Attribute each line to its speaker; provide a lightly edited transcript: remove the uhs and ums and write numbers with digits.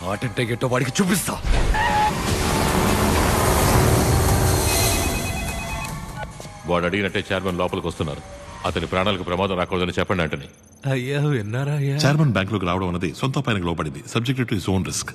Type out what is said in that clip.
Speaker 1: ఆటంటే గెట్టో వాడికి చూపిస్తా.
Speaker 2: వాడు అడిగినట్టే చైర్మన్ లోపలికి వస్తున్నారు. అతని ప్రాణాలకు ప్రమాదం రాకూడదని చెప్పండి అంటని.
Speaker 1: అయ్యా విన్నారా అయ్యా?
Speaker 3: చైర్మన్ బ్యాంక్ లోకి రావడం అన్నది సొంత పైన లోపడింది, subject to his own risk.